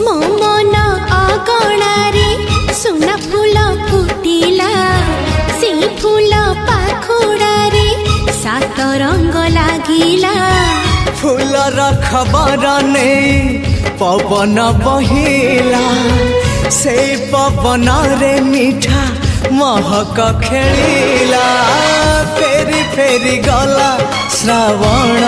मो मन अगणारे सुना फूल फुटिला से फूल पाखुड़ारे सात रंग लागिला फूलर खबर नहीं पवन बहिला से पवन रे मीठा महक खेलिला फेरी फेरी गला श्रावण